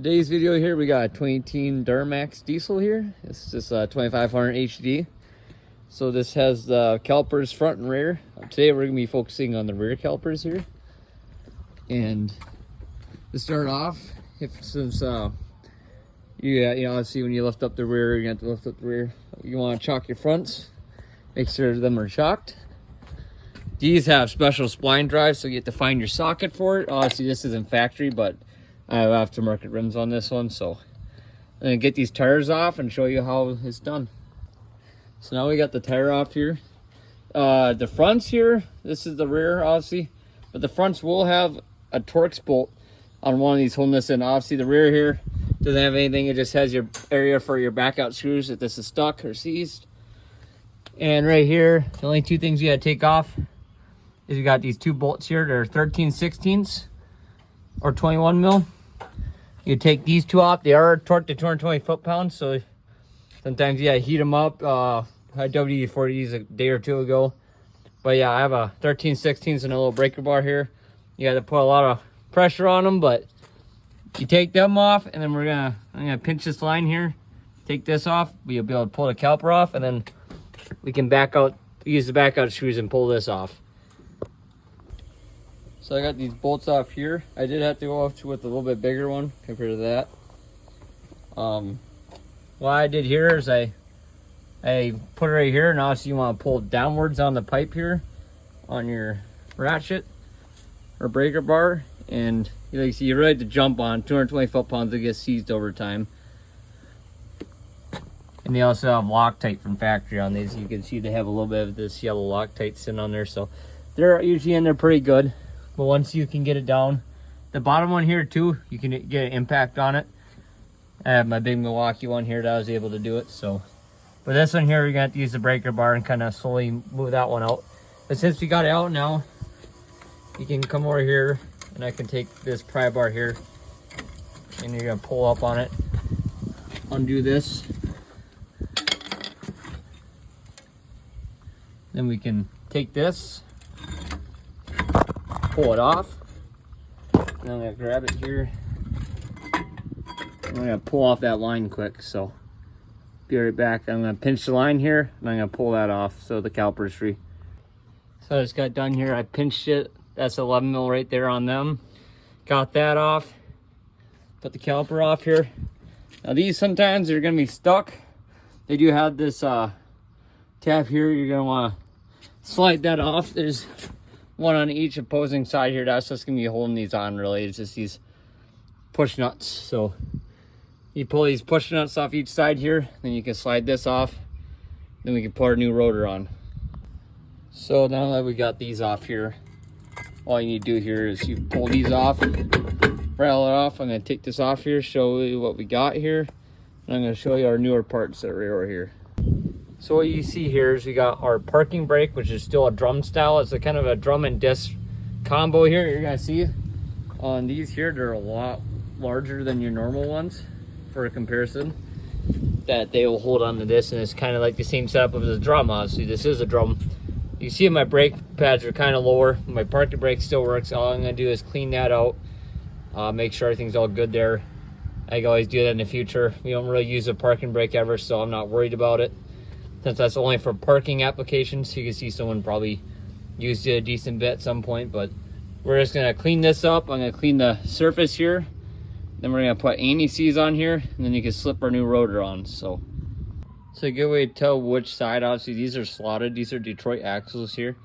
Today's video here, we got a 2018 Duramax diesel here. It's just a 2500 HD. So this has the calipers front and rear. Today we're gonna be focusing on the rear calipers here. And to start off, since obviously when you lift up the rear, you have to lift up the rear. You want to chock your fronts. Make sure them are chocked. These have special spline drives, so you have to find your socket for it. Obviously this isn't factory, but I have aftermarket rims on this one, so I'm gonna get these tires off and show you how it's done. So now we got the tire off here. The fronts here, this is the rear obviously, but the fronts will have a Torx bolt on one of these holding this in. Obviously the rear here doesn't have anything, it just has your area for your back out screws if this is stuck or seized. And right here, the only two things you gotta take off is you got these two bolts here. They're 13/16 or 21 mil. You take these two off. They are torqued to 220 foot-pounds, so sometimes you gotta heat them up. I WD-40 these a day or two ago. But yeah, I have a 13/16 and a little breaker bar here. You gotta put a lot of pressure on them, but you take them off, and then I'm gonna pinch this line here, take this off. You'll be able to pull the caliper off, and then we can use the back out screws and pull this off. So I got these bolts off here. I did have to go off with a little bit bigger one compared to that. What I did here is I put it right here, and obviously you want to pull downwards on the pipe here on your ratchet or breaker bar, and you really have to jump on 220 foot-pounds to get seized over time. And they also have Loctite from factory on these. You can see they have a little bit of this yellow Loctite sitting on there, so they're usually in there pretty good. But once you can get it down, the bottom one here too, you can get an impact on it. I have my big Milwaukee one here that I was able to do it. So, but this one here, we're gonna have to use the breaker bar and kind of slowly move that one out. But since we got it out now, you can come over here, and I can take this pry bar here, and you're gonna pull up on it, undo this, then we can take this, pull it off, and I'm gonna grab it here. I'm gonna pull off that line quick, so be right back. I'm gonna pinch the line here, and I'm gonna pull that off so the caliper is free. So I just got done here. I pinched it. That's 11 mil right there on them. Got that off. Put the caliper off here. Now these sometimes they're gonna be stuck. They do have this tab here. You're gonna want to slide that off. There's one on each opposing side here. That's just gonna be holding these on really. It's just these push nuts. So you pull these push nuts off each side here, then you can slide this off. Then we can put our new rotor on. So now that we got these off here, all you need to do here is you pull these off, rattle it off. I'm gonna take this off here, show you what we got here, and I'm gonna show you our newer parts that are over here. So what you see here is we got our parking brake, which is still a drum style. It's a kind of a drum and disc combo here. You're gonna see on these here, they're a lot larger than your normal ones for a comparison. That they will hold on to this, and it's kind of like the same setup as a drum. Obviously, this is a drum. You see my brake pads are kind of lower. My parking brake still works. All I'm gonna do is clean that out, make sure everything's all good there. I can always do that in the future. We don't really use a parking brake ever, so I'm not worried about it. Since that's only for parking applications, you can see someone probably used it a decent bit at some point, but we're just gonna clean this up. I'm gonna clean the surface here. Then we're gonna put anti-seize on here, and then you can slip our new rotor on. So a good way to tell which side, obviously these are slotted. These are Detroit axles here.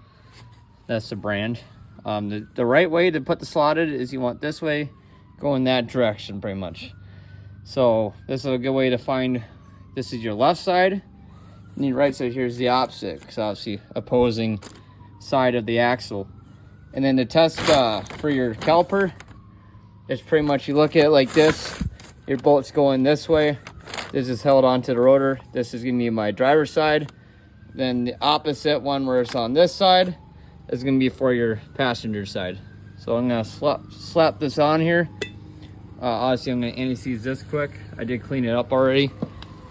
That's the brand. The right way to put the slotted is you want this way, go in that direction pretty much. So this is a good way to find, this is your left side, and your right side here is the opposite, because obviously opposing side of the axle. And then to test for your caliper, it's pretty much, you look at it like this, your bolt's going this way, this is held onto the rotor, this is gonna be my driver's side, then the opposite one where it's on this side is gonna be for your passenger side. So I'm gonna slap this on here. Obviously I'm gonna anti-seize this quick. I did clean it up already.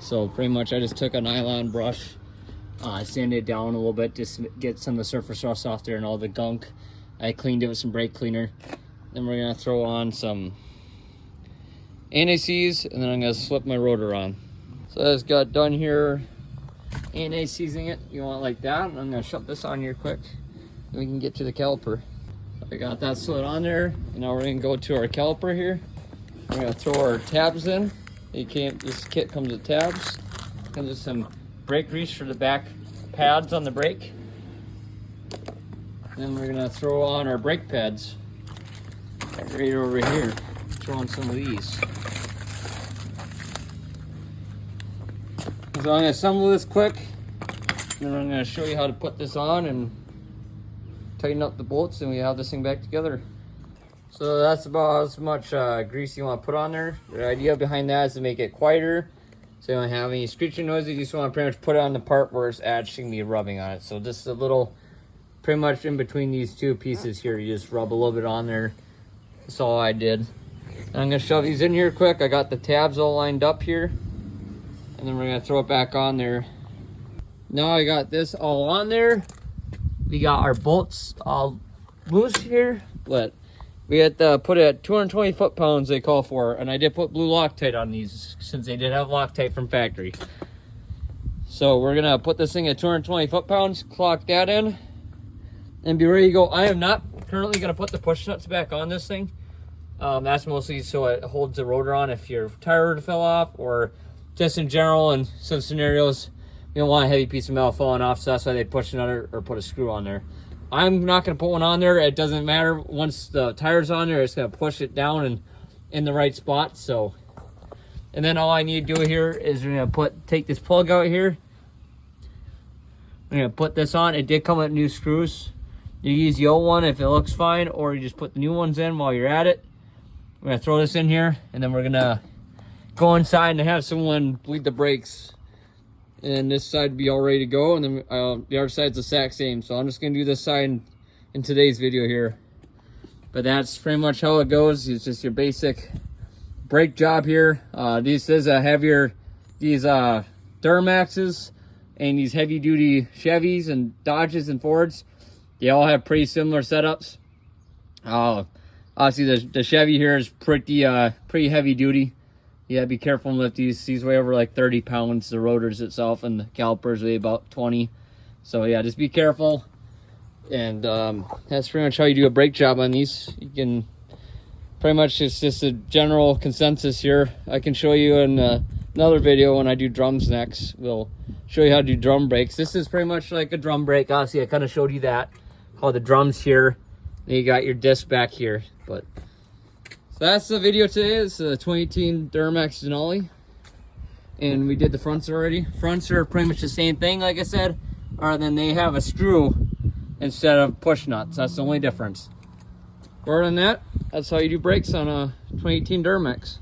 So pretty much I just took a nylon brush, sanded it down a little bit, just get some of the surface rust off there and all the gunk. I cleaned it with some brake cleaner. Then we're gonna throw on some anti-seize, and then I'm gonna slip my rotor on. So I just got done here anti-seizing it. You want it like that, and I'm gonna shove this on here quick, and we can get to the caliper. I got that slid on there, and now we're gonna go to our caliper here. We're gonna throw our tabs in. This kit comes with tabs. Comes with some brake grease for the back pads on the brake. Then we're gonna throw on our brake pads right over here. Throw on some of these. So I'm gonna assemble this quick, and then I'm gonna show you how to put this on and tighten up the bolts, and we have this thing back together. So that's about as much grease you want to put on there. The idea behind that is to make it quieter, so you don't have any screeching noises. You just want to pretty much put it on the part where it's actually be rubbing on it. So just a little, pretty much in between these two pieces here, you just rub a little bit on there. That's all I did. And I'm gonna shove these in here quick. I got the tabs all lined up here, and then we're gonna throw it back on there. Now I got this all on there. We got our bolts all loose here, but we had to put it at 220 foot-pounds they call for, and I did put blue Loctite on these since they did have Loctite from factory. So we're gonna put this thing at 220 foot-pounds, clock that in, and be ready to go. I am not currently gonna put the push nuts back on this thing. That's mostly so it holds the rotor on if your tire were to fall off, or just in general in some scenarios you don't want a heavy piece of metal falling off, so that's why they push another or put a screw on there. I'm not going to put one on there. It doesn't matter. Once the tire's on there, it's going to push it down and in the right spot. So, and then all I need to do here is we're going to take this plug out here. I'm going to put this on. It did come with new screws. You use the old one if it looks fine, or you just put the new ones in while you're at it. We're going to throw this in here, and then we're going to go inside and have someone bleed the brakes. And this side would be all ready to go, and then the other side's the exact same. So I'm just gonna do this side in today's video here. But that's pretty much how it goes. It's just your basic brake job here. This is a heavier, these Duramaxes and these heavy duty Chevys and Dodges and Fords, they all have pretty similar setups. Obviously the Chevy here is pretty heavy duty. Yeah, be careful with these. These weigh over like 30 pounds, the rotors itself, and the calipers weigh about 20. So yeah, just be careful. And that's pretty much how you do a brake job on these. You can pretty much, it's just a general consensus here. I can show you in another video when I do drums next. We'll show you how to do drum brakes. This is pretty much like a drum brake. Obviously, I kind of showed you that. Called the drums here. Then you got your disc back here. But so that's the video today. It's a 2018 Duramax Denali. And we did the fronts already. Fronts are pretty much the same thing, like I said, other than they have a screw instead of push nuts. That's the only difference. Other than that, that's how you do brakes on a 2018 Duramax.